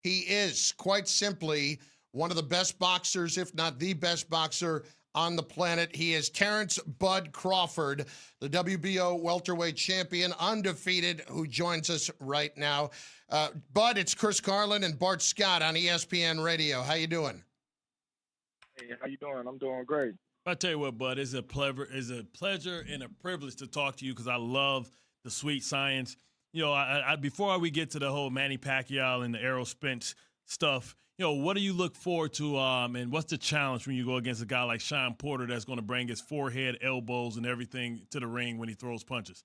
He is, quite simply, one of the best boxers, if not the best boxer on the planet. He is Terence Bud Crawford, the WBO welterweight champion, undefeated, who joins us right now. Bud, it's Chris Carlin and Bart Scott on ESPN Radio. How you doing? Hey, how you doing? I'm doing great. I tell you what, Bud, it's a pleasure and a privilege to talk to you because I love the sweet science. You know, before we get to the whole Manny Pacquiao and the Errol Spence stuff, you know, what do you look forward to, and what's the challenge when you go against a guy like Shawn Porter that's going to bring his forehead, elbows, and everything to the ring when he throws punches?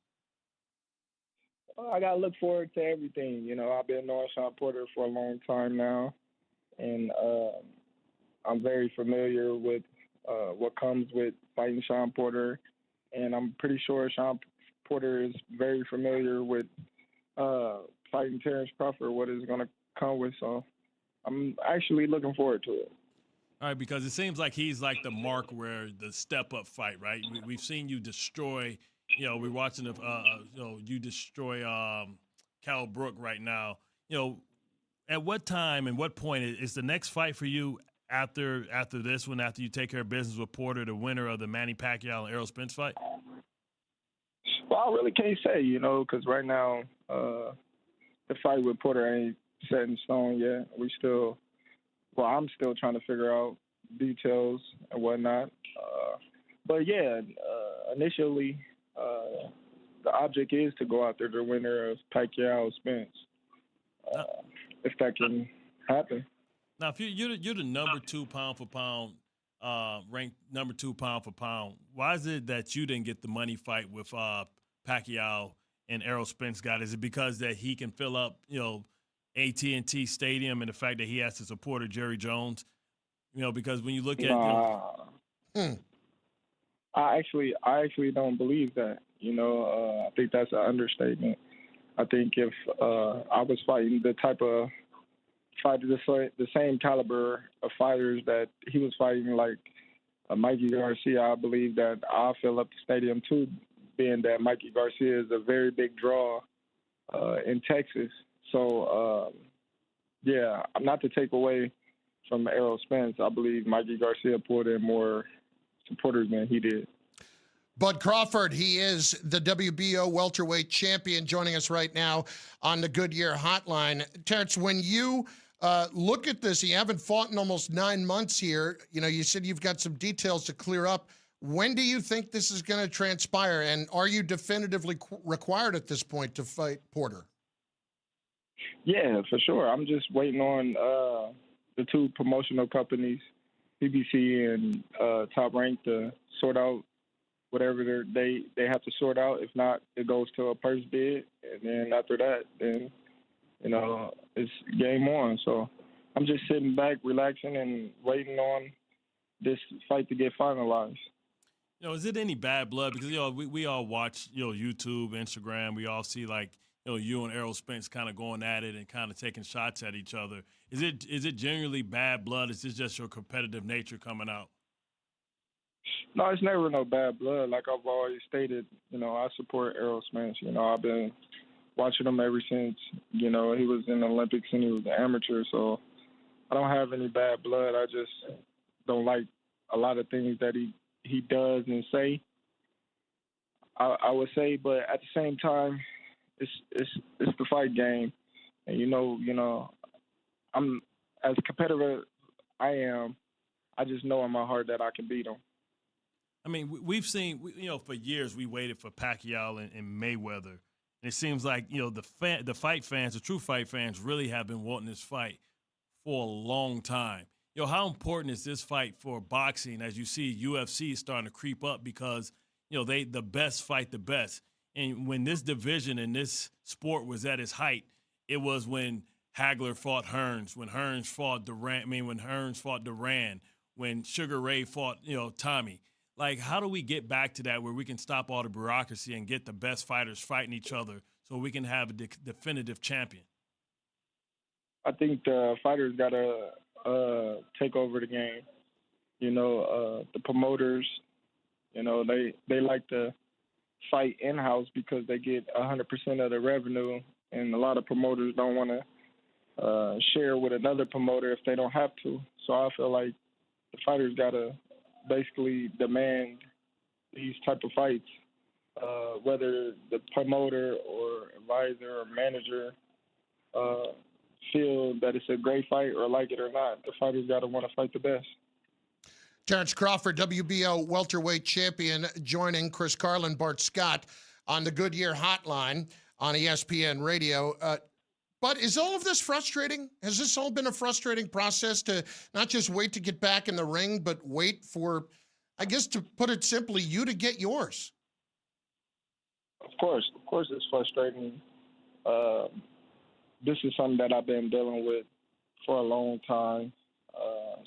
I got to look forward to everything. You know, I've been knowing Shawn Porter for a long time now, and I'm very familiar with what comes with fighting Shawn Porter, and I'm pretty sure Shawn Porter is very familiar with fighting Terence Crawford, what is going to come with. So I'm actually looking forward to it. All right, because it seems like he's like the mark where the step-up fight, right? We've seen you destroy, you know, we're watching, you destroy Cal Brook right now. You know, at what time and what point is the next fight for you after this one, after you take care of business with Porter, the winner of the Manny Pacquiao and Errol Spence fight? Well, I really can't say, you know, because right now the fight with Porter ain't set in stone yet. I'm still trying to figure out details and whatnot. But yeah, initially, the object is to go after the winner of Pacquiao Spence, if that can happen. Now, if you're the number 2 pound for pound, ranked number 2 pound for pound, why is it that you didn't get the money fight with Pacquiao and Errol Spence got? Is it because that he can fill up, you know, AT&T Stadium and the fact that he has to support Jerry Jones? You know, because when you look at I actually don't believe that. You know, I think that's an understatement. I think if I was fighting the type of fighter, the same caliber of fighters that he was fighting, like Mikey Garcia, I believe that I'll fill up the stadium too, being that Mikey Garcia is a very big draw in Texas. So, yeah, not to take away from Errol Spence, I believe Mikey Garcia pulled in more supporters than he did. Bud Crawford, he is the WBO welterweight champion, joining us right now on the Goodyear Hotline. Terence, when you look at this, you haven't fought in almost 9 months here. You know, you said you've got some details to clear up. When do you think this is going to transpire, and are you definitively required at this point to fight Porter? Yeah, for sure. I'm just waiting on the two promotional companies, PBC and Top Rank, to sort out whatever they have to sort out. If not, it goes to a purse bid, and then after that, then you know it's game on. So I'm just sitting back, relaxing, and waiting on this fight to get finalized. You know, is it any bad blood? Because, you know, we all watch, you know, YouTube, Instagram. We all see, like, you know, you and Errol Spence kind of going at it and kind of taking shots at each other. Is it genuinely bad blood? Is this just your competitive nature coming out? No, it's never no bad blood. Like I've always stated, you know, I support Errol Spence. You know, I've been watching him ever since, you know, he was in the Olympics and he was an amateur. So I don't have any bad blood. I just don't like a lot of things that he does and say. I would say, but at the same time, it's the fight game, and you know, I'm as competitive I am. I just know in my heart that I can beat him. I mean, we've seen, you know, for years we waited for Pacquiao and Mayweather, and it seems like, you know, the fight fans, the true fight fans, really have been wanting this fight for a long time. You know, how important is this fight for boxing as you see UFC starting to creep up because, you know, the best fight the best. And when this division and this sport was at its height, it was when Hagler fought Hearns, when Hearns fought Duran, when Sugar Ray fought, you know, Tommy. Like, how do we get back to that where we can stop all the bureaucracy and get the best fighters fighting each other so we can have a definitive champion? I think the fighters got to take over the game. You know, the promoters, you know, they like to fight in-house because they get 100% of the revenue, and a lot of promoters don't want to share with another promoter if they don't have to. So I feel like the fighters gotta basically demand these type of fights, whether the promoter or advisor or manager feel that it's a great fight or like it or not. The fighters gotta want to fight the best. Terence Crawford, WBO welterweight champion, joining Chris Carlin, Bart Scott on the Goodyear Hotline on ESPN Radio. But is all of this frustrating? Has this all been a frustrating process to not just wait to get back in the ring, but wait for, I guess to put it simply, you to get yours? Of course, it's frustrating. This is something that I've been dealing with for a long time.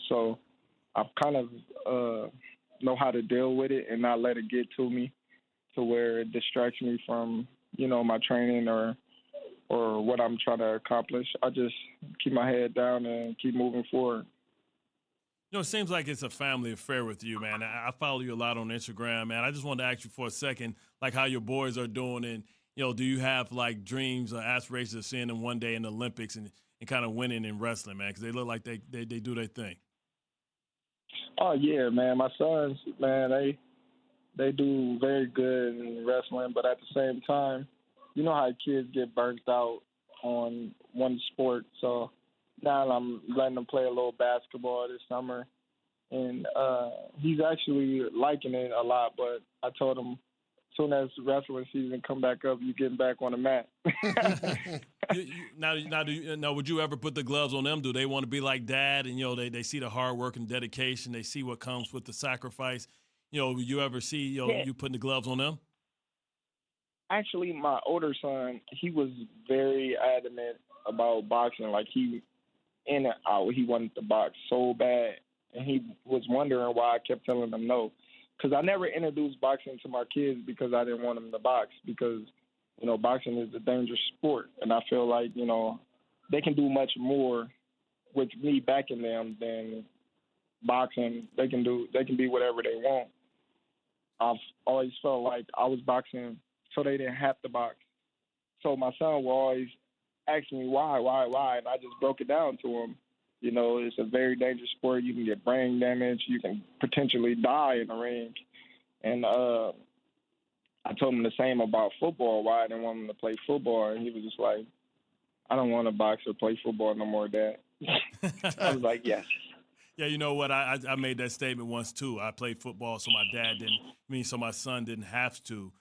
So I kind of know how to deal with it and not let it get to me to where it distracts me from, my training or what I'm trying to accomplish. I just keep my head down and keep moving forward. It seems like it's a family affair with you, man. I follow you a lot on Instagram, man. I just wanted to ask you for a second, like how your boys are doing, and do you have like dreams or aspirations of seeing them one day in the Olympics and kind of winning in wrestling, man? Because they look like they do their thing. Oh yeah, man. My sons, man, they do very good in wrestling, but at the same time, you know how kids get burnt out on one sport. So now I'm letting him play a little basketball this summer, and he's actually liking it a lot. But I told him, as soon as wrestling season come back up, you getting back on the mat. Now, would you ever put the gloves on them? Do they want to be like Dad? And they see the hard work and dedication. They see what comes with the sacrifice. Will you ever see you putting the gloves on them? Actually, my older son, he was very adamant about boxing. Like he in and out, he wanted to box so bad, and he was wondering why I kept telling him no. Because I never introduced boxing to my kids because I didn't want them to box, because boxing is a dangerous sport, and I feel like they can do much more with me backing them than boxing. They can be whatever they want. I've always felt like I was boxing so they didn't have to box. So my son will always ask me why, and I just broke it down to him. It's a very dangerous sport. You can get brain damage. You can potentially die in the ring. And I told him the same about football, why I didn't want him to play football. And he was just like, I don't want to box or play football no more, Dad. I was like, yes. Yeah, you know what? I made that statement once too. I played football, so so my son didn't have to.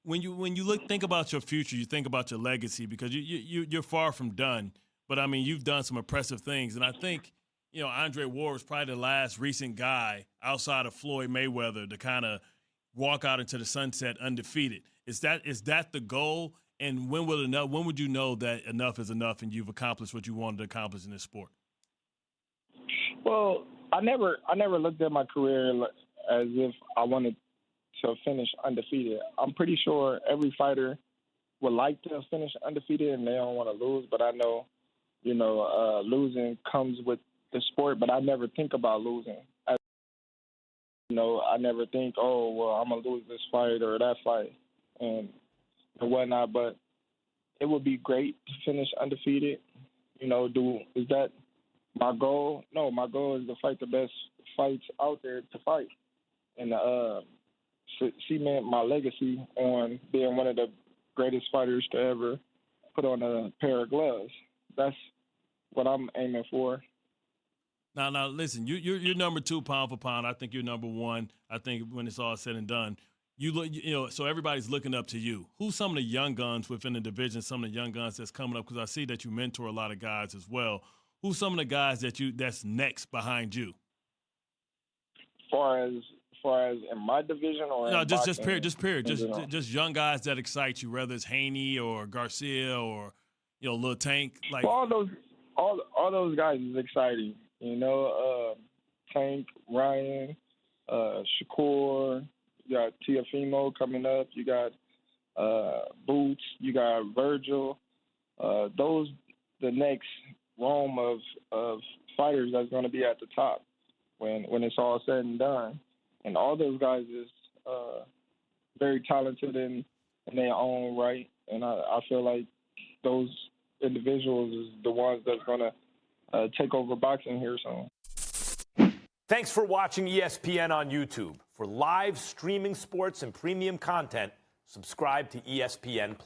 When you think about your future, you think about your legacy, because you're far from done. But I mean, you've done some impressive things, and I think Andre Ward was probably the last recent guy outside of Floyd Mayweather to kind of walk out into the sunset undefeated. Is that the goal? And when would you know that enough is enough and you've accomplished what you wanted to accomplish in this sport? Well, I never looked at my career as if I wanted to finish undefeated. I'm pretty sure every fighter would like to finish undefeated and they don't want to lose, but I know, losing comes with the sport, but I never think about losing. I never think, oh, well, I'm going to lose this fight or that fight and whatnot, but it would be great to finish undefeated. Is that my goal? No, my goal is to fight the best fights out there to fight and cement my legacy on being one of the greatest fighters to ever put on a pair of gloves. That's what I'm aiming for. Now, listen. You're number 2 pound for pound. I think you're number 1. I think when it's all said and done, so everybody's looking up to you. Who's some of the young guns within the division? Some of the young guns that's coming up, because I see that you mentor a lot of guys as well. Who's some of the guys that's next behind you? Far as in my division or no, in just boxing, period, just young guys that excite you, whether it's Haney or Garcia or Lil Tank. Like all those guys is exciting. Tank, Ryan, Shakur. You got Tiafimo coming up. You got Boots. You got Virgil. Those the next roam of fighters that's going to be at the top when it's all said and done. And all those guys is very talented in their own right. And I feel like those individuals is the ones that's going to take over boxing here soon. Thanks for watching ESPN on YouTube. For live streaming sports and premium content, subscribe to ESPN+.